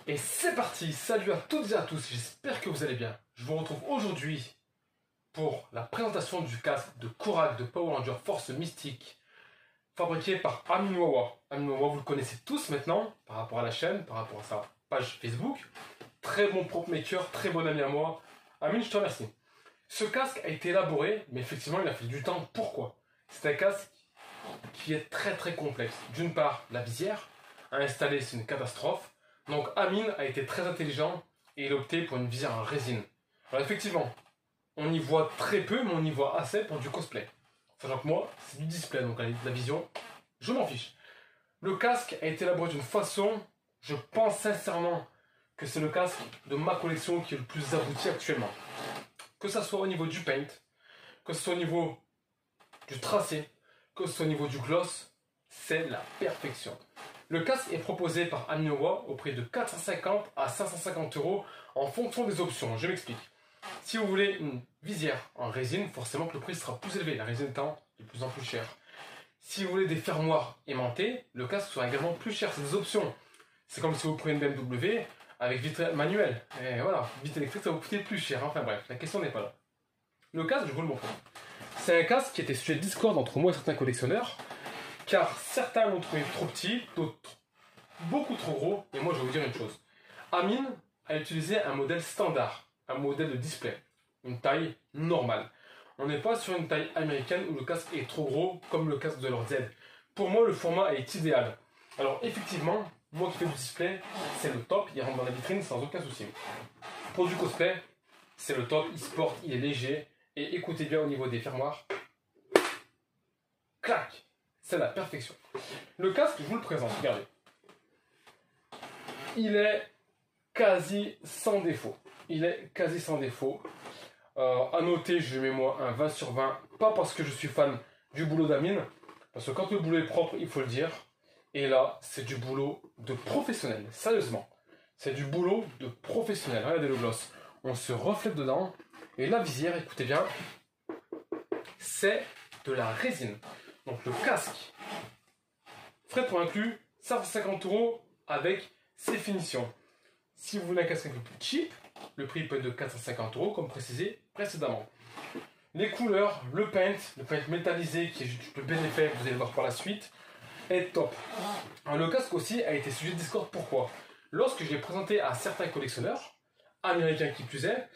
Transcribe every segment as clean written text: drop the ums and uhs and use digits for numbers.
Et c'est parti, salut à toutes et à tous, j'espère que vous allez bien. Je vous retrouve aujourd'hui pour la présentation du casque de Kourak de Power Ranger Force Mystique, fabriqué par Amin Wawa. Amin Wawa, vous le connaissez tous maintenant, par rapport à la chaîne, par rapport à sa page Facebook. Très bon prop maker, très bon ami à moi. Amin, je te remercie. Ce casque a été élaboré, mais effectivement il a fait du temps. Pourquoi? C'est un casque qui est très complexe. D'une part, la visière, à installer c'est une catastrophe. Donc Amin a été très intelligent et il a opté pour une visière en résine. Alors effectivement, on y voit très peu, mais on y voit assez pour du cosplay. Sachant que moi, c'est du display, donc la vision, je m'en fiche. Le casque a été élaboré d'une façon, je pense sincèrement que c'est le casque de ma collection qui est le plus abouti actuellement. Que ce soit au niveau du paint, que ce soit au niveau du tracé, que ce soit au niveau du gloss, c'est la perfection. Le casque est proposé par Amin Wawa au prix de 450 à 550 € en fonction des options. Je m'explique. Si vous voulez une visière en résine, forcément que le prix sera plus élevé, la résine étant de plus en plus chère. Si vous voulez des fermoirs aimantés, le casque sera également plus cher. C'est des options. C'est comme si vous preniez une BMW avec vitre manuelle. Et voilà, vitre électrique, ça va vous coûter plus cher. Enfin bref, la question n'est pas là. Le casque, je vous le montre. C'est un casque qui était sujet de discorde entre moi et certains collectionneurs, car certains l'ont trouvé trop petit, d'autres beaucoup trop gros, et moi je vais vous dire une chose. Amin a utilisé un modèle standard, un modèle de display, une taille normale. On n'est pas sur une taille américaine où le casque est trop gros comme le casque de Lord Z. Pour moi le format est idéal. Alors effectivement, moi qui fais du display, c'est le top, il rentre dans la vitrine sans aucun souci. Pour du cosplay, c'est le top, il se porte, il est léger, et écoutez bien au niveau des fermoirs. Clac! C'est la perfection. Le casque, je vous le présente, regardez. Il est quasi sans défaut. Il est quasi sans défaut. À noter, je mets moi un 20 sur 20. Pas parce que je suis fan du boulot d'Amin. Parce que quand le boulot est propre, il faut le dire. Et là, c'est du boulot de professionnel. Sérieusement. C'est du boulot de professionnel. Regardez le gloss. On se reflète dedans. Et la visière, écoutez bien, c'est de la résine. Donc le casque, frais pour inclus, 550 € avec ses finitions. Si vous voulez un casque un peu plus cheap, le prix peut être de 450 € comme précisé précédemment. Les couleurs, le paint métallisé qui est juste le plus bel effet, vous allez voir par la suite, est top. Alors, le casque aussi a été sujet de discorde. Pourquoi? Lorsque je l'ai présenté à certains collectionneurs, américains qui plus est,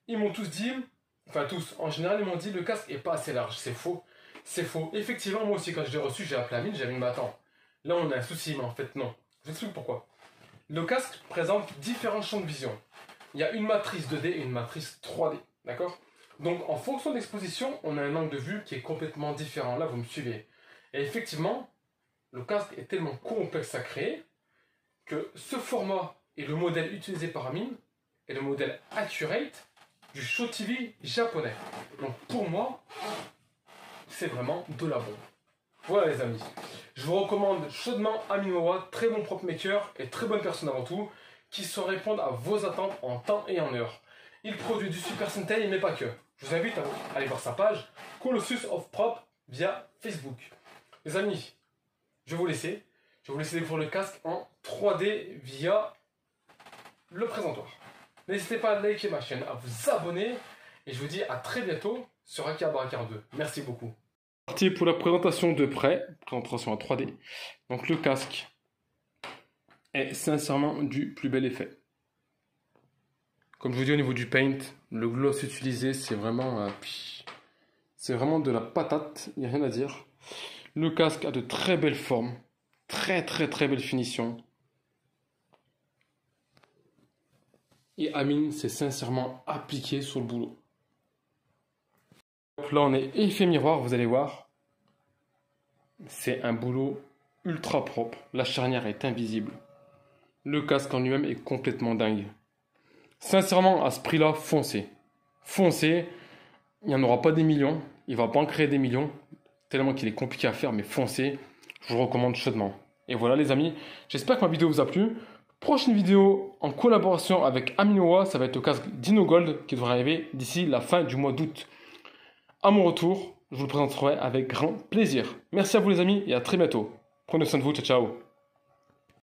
ils m'ont tous dit, enfin tous, en général ils m'ont dit le casque est pas assez large, c'est faux. C'est faux. Effectivement, moi aussi, quand je l'ai reçu, j'ai appelé Amin, j'ai dit, mais attends, là on a un souci, mais en fait non. Je vous explique pourquoi. Le casque présente différents champs de vision. Il y a une matrice 2D et une matrice 3D, d'accord? Donc en fonction de l'exposition, on a un angle de vue qui est complètement différent. Là, vous me suivez. Et effectivement, le casque est tellement complexe à créer que ce format et le modèle utilisé par Amin est le modèle Accurate du Show TV japonais. Donc pour moi, c'est vraiment de la bombe. Voilà les amis. Je vous recommande chaudement Amin Wawa, très bon prop maker et très bonne personne avant tout, qui saura répondre à vos attentes en temps et en heure. Il produit du Super Sentai mais pas que. Je vous invite à aller voir sa page Colossus of Prop via Facebook. Les amis, je vais vous laisser. Je vais vous laisser découvrir le casque en 3D via le présentoir. N'hésitez pas à liker ma chaîne, à vous abonner et je vous dis à très bientôt sur Akihabara 42. Merci beaucoup. Parti pour la présentation de près, présentation en 3D. Donc le casque est sincèrement du plus bel effet. Comme je vous dis au niveau du paint, le gloss utilisé c'est vraiment de la patate, il n'y a rien à dire. Le casque a de très belles formes, très belle finition. Et Amin s'est sincèrement appliqué sur le boulot. Donc là on est effet miroir, vous allez voir. C'est un boulot ultra propre. La charnière est invisible. Le casque en lui-même est complètement dingue. Sincèrement, à ce prix-là, foncez. Foncez. Il n'y en aura pas des millions. Il ne va pas en créer des millions. Tellement qu'il est compliqué à faire, mais foncez. Je vous recommande chaudement. Et voilà les amis, j'espère que ma vidéo vous a plu. Prochaine vidéo en collaboration avec Amin Wawa, ça va être le casque Dino Gold qui devrait arriver d'ici la fin du mois d'août. À mon retour, je vous le présenterai avec grand plaisir. Merci à vous les amis et à très bientôt. Prenez soin de vous, ciao ciao.